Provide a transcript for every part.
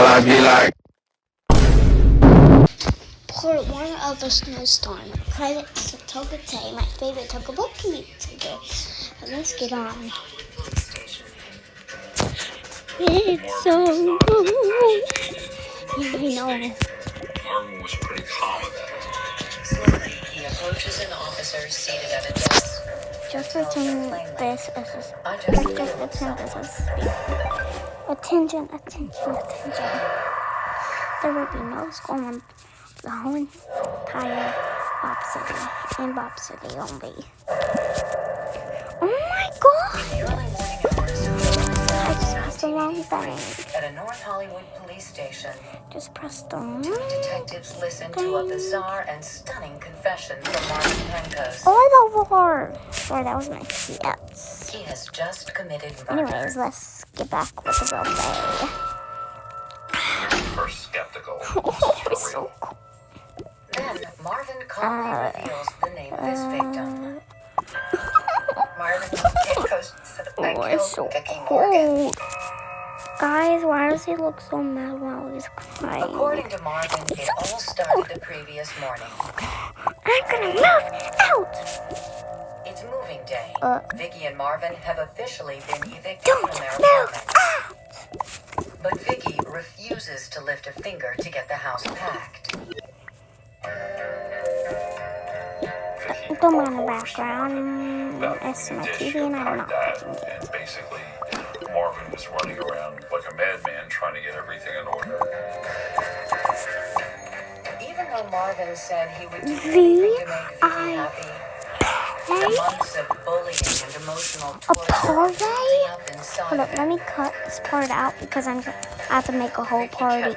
I be like. Part 1 of the snowstorm. Credits to Toca, my favorite Toca book today. Let's get on. It's so cold. Yeah, I know. Marvin was pretty calm about it. Slowly, he approaches an officer seated at a desk. Just pretend this is attention. There will be no school in the whole entire Bob City, and Bob City only. Oh my god! I just pressed the wrong thing. At a North Hollywood police station, Just pressed the wrong detectives listen to a bizarre and stunning confession from Marvin Penco's. Oh, the war! Sorry, that was my yes. He has just committed murder. Anyways, let's get back with the real day. First skeptical. It's so cool. Then Marvin calmly reveals the name of his victim. Marvin Penco's said I It's so killed Vicky Morgan. cool. Guys, why does he look so mad while he's crying? According to Marvin, it all started the previous morning. I'm gonna move out! It's moving day. Vicky and Marvin have officially been evicted Don't from their move apartment. out! But Vicky refuses to lift a finger to get the house packed. Don't mind the background. It's my TV and I'm not watching it. And basically, Marvin was running around like a madman trying to get everything in order. Even though Marvin said he would do anything to make Vicky happy, the months of bullying and emotional torture building up inside Hold of up, him. let me cut this part out because I have to make a whole party.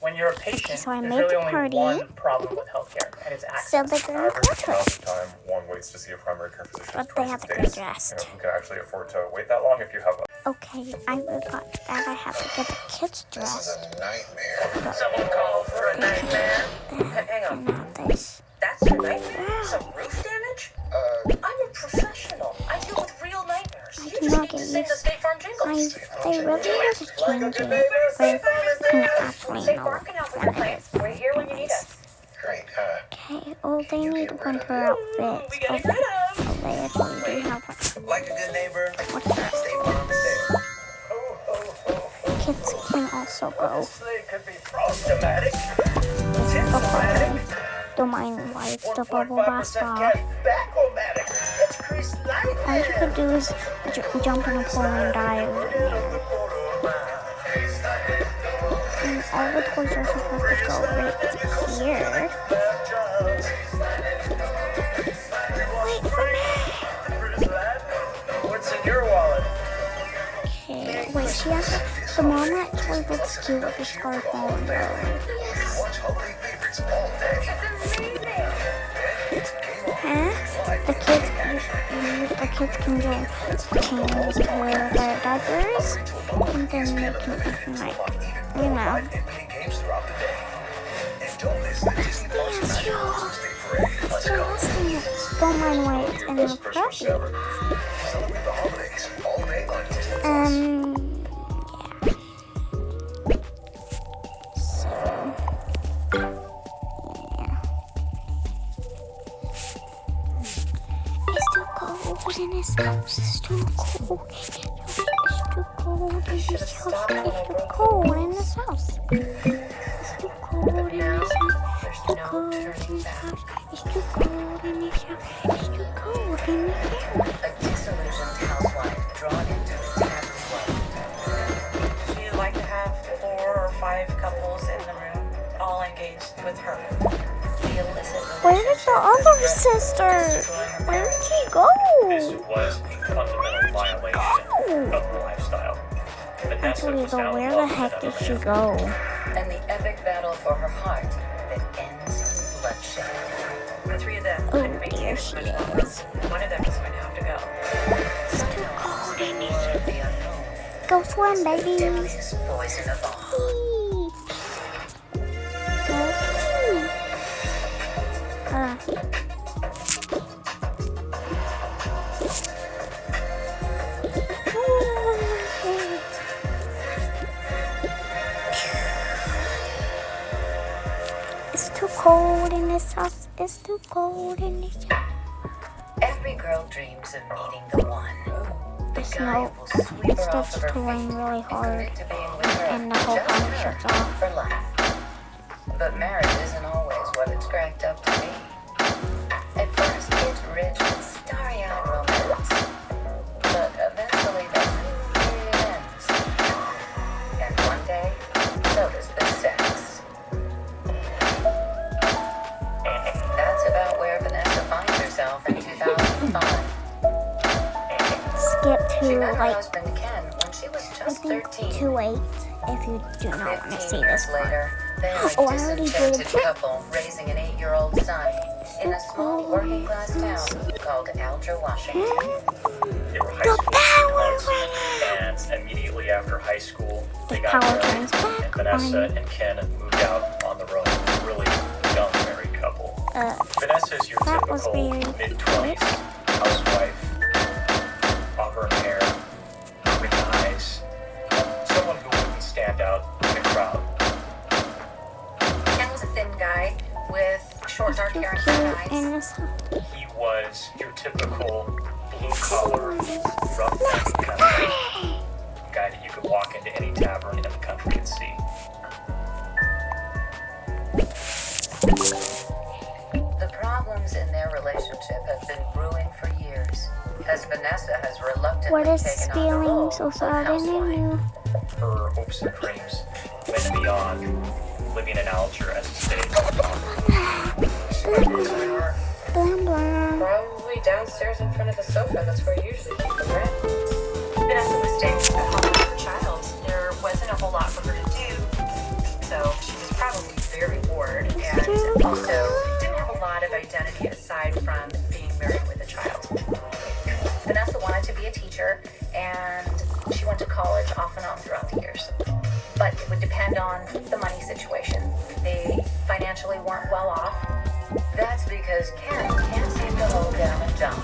When you're a patient, So I there's made really the only party. one problem with healthcare, and it's access. So they're gonna Average amount contract. of time one waits to see a primary care physician But is they have 26 to get days. dressed. You know, who can actually afford to wait that long if you have a... Okay, I forgot that I have to get the kids dressed. nightmare. Someone called for a nightmare. Hang on, And now this. that's a nightmare? Some roof damage? I'm a professional. I deal with real nightmares. You just cannot need to get sing the used- State Farm jingle. They really need to change it. But can actually Say know barking out for what your it plans. is. We're here when you need us. Great, Okay, oh, they need winter outfits. We getting Okay, rid of. they actually do have one. Like a good neighbor, What State Farm is there. kids can also go. They could be problematic. No problem. Don't mind why it's the bubble bath spa. Back-o-matic. It's Chris Light. All you could do is jump in a pool and dive. And all the toys are supposed to go right here. Wait for me. What's in your wallet? Okay, wait, she has the mom that toy looks cute with the scarf on though. Watch holiday favorites all day. Huh? The kids can change their diapers and then they can like, you know. Games throughout the day. And don't miss the Disney Plus Tuesday Parade. Let's go. Don't mind why it's in the puppy. Celebrate the holidays all day on Disney Plus. Yeah. So, yeah. It's too cold in this house. It's too cold. It's too cold in this house. It's too cold in this house. It's too cold in this house. It's too cold in this house. It's too cold in this house. It's too cold in this house. A disillusioned housewife drawn into a tattered world. She'd like to have 4 or 5 couples in the room, all engaged with her. The illicit Where's the other sister? Where did she go? This was a fundamental violation of the lifestyle. Vanessa Actually, was though, found where the wanted heck at did a she land go? and the epic battle for her heart that ends in bloodshed. The 3 of them Oh couldn't make dear, it she much longer. is. One of them is going to have to go. It's too cold in War here. of the unknown, Go swim, baby. deadliest poison of all. cold in this house. It's too cold in this house. Every girl dreams of meeting the one. The The guy snow, who will sweep it her off starts of her pouring feet really and hard, commit to being with her, and the whole just house her, shuts off. for life. But marriage isn't always what it's cracked up to be. At first, it's rich with starry-eyed romance. But eventually, the period ends. And one day, so does the sex. That's about where Vanessa finds herself in 2005. Skip She to met her like, husband Ken when she was I just think 13. 2:08 if you do not want to 15 see years this part. later, they're a Oh, I already did disenchanted it. couple raising an 8-year-old son in a small working-class town called Alger, Washington. They were high school sweethearts, and immediately after high school, they The got power married, turns back and Vanessa on. and Ken moved out on the road. Really young married couple. Vanessa's your That was typical very mid-20s housewife, auburn hair, green eyes, someone who wouldn't stand out in a crowd. Ken was a thin guy with short dark Too hair and cute brown eyes. in this house. He was your typical blue-collar, rough-neck kind of guy that you could walk into any tavern in the country and see. The problems in their relationship have been brewing for years, as Vanessa has reluctantly What is taken on the feeling role so of sad and housewife. new? Her hopes and dreams went beyond living in Alger as a stage. Blah, blah. Probably downstairs in front of the sofa. That's where usually people are at. Vanessa was staying at home with her child. There wasn't a whole lot for her to do, so she was probably very bored and also didn't have a lot of identity aside from being married with a child. Vanessa wanted to be a teacher, and she went to college off and on throughout the years. But it would depend on the money situation. They financially weren't well off. That's because Ken can't seem to hold down a job.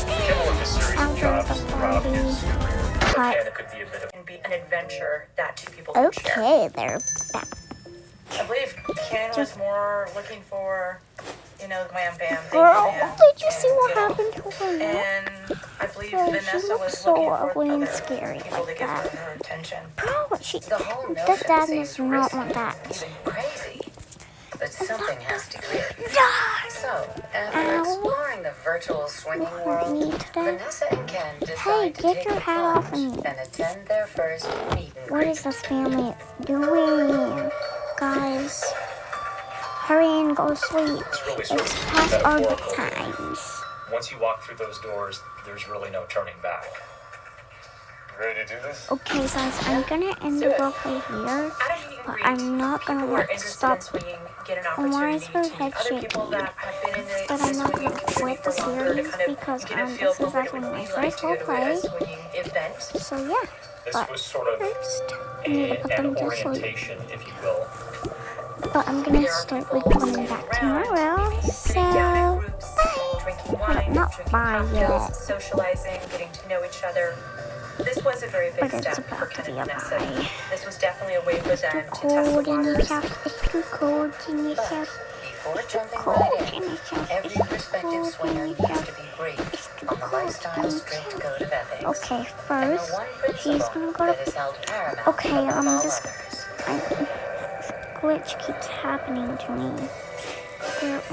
Ken worked a series of jobs throughout his career. For Hi. Ken, it could be a bit of And be an adventure that two people can share. Okay, they're back. I believe Ken was more looking for, glam bam, big Girl, bam. did you see what happened to her? And I believe Girl, she Vanessa looks was so looking for ugly and other scary people like to give that. her attention. Bro, The whole the notion dad seems does not risky, want that. even crazy. But something has to give. Die. So, after Ow. exploring the virtual swinging world, Me today. Vanessa and Ken Hey, decide to get take your the hat off plunge me. and attend their first meet and What greet. is this family doing? Guys, hurry and go sleep. It's really sort It's of past our metaphorical. bedtimes. Once you walk through those doors, there's really no turning back. Ready to do this? Okay, guys, I'm gonna end the roleplay here, At a meet and but greet, I'm not gonna people who are let interested stop. in swinging get an Why is opportunity her to head meet other people shaking? that have been in the But I'm not swinging gonna community quit the for longer to series kind of because get a feel this for is what it actually would my be like first to go to a roleplay. swinging event. So yeah, This but was sort of first, I need to put an them to sleep. orientation, if you will. But I'm gonna start recording back tomorrow. Sitting down in So groups, drinking wine, Not drinking bye cocktails, yet. socializing, getting to know each other. This was a very big But it's step for about to Ken be and a Vanessa. bye. This was definitely a way for It's too them to test the cold in this waters. house. It's too cold in this But house. before jumping Cold right in in, this house. every It's prospective cold swinger in needs this house. to be briefed It's too on the cold. lifestyle's strict code of ethics. Okay, And the first one he's principle gonna go that to. is held paramount Okay, above all this others. glitch keeps happening to me.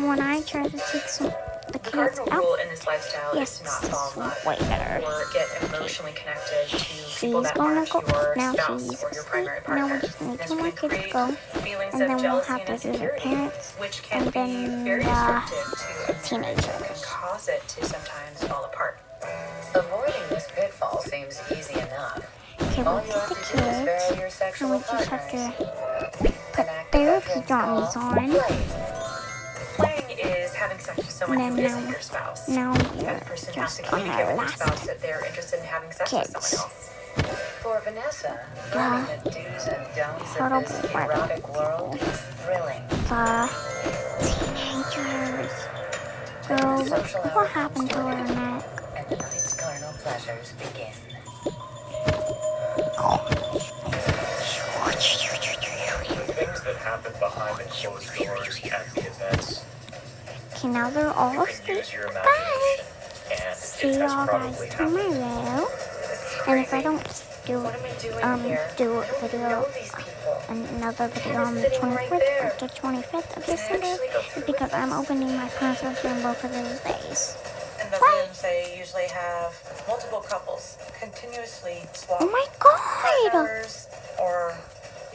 When I try to take the The kids cardinal out, rule in this lifestyle yes, is to not this fall is in love way better. or get emotionally connected to people She's that gonna aren't go. your Now spouse she's or your asleep. primary Now partner. we just need This two more can kids to create go, feelings and of then we'll jealousy have and to visit insecurity, parents, which can and be then very destructive to a marriage and teenagers. can cause it to sometimes fall apart. Avoiding this pitfall seems easy enough. Okay, All we you get have the to do is vary kids, your and sexual we just have partners. to put Enact therapy what dummies called on. play. Playing is having sex with someone And who then isn't now- your spouse. Now And we're the person has to just on communicate our with your last spouse that they're interested in having sex with kids. someone else. For Vanessa, learning the do's and don'ts of this Horrible. erotic world is thrilling. Teenagers. Girl, what happened to her neck? And the night's carnal pleasures begin. The things that happen happen behind the closed doors at the events. Okay, now they're all You asleep. can use your Bye. imagination, and See it has y'all probably guys happened. tomorrow. And if I don't do What am I doing here? do a I don't video, know these people. another video Ken on is the sitting right 24th there. or the 25th of Can I December, actually go through because with I'm this? opening my concerts in both of those days. In the What? rooms, they usually have multiple couples continuously swap Oh my god! partners, or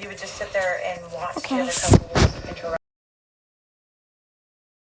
you would just sit there and watch Okay. the other couple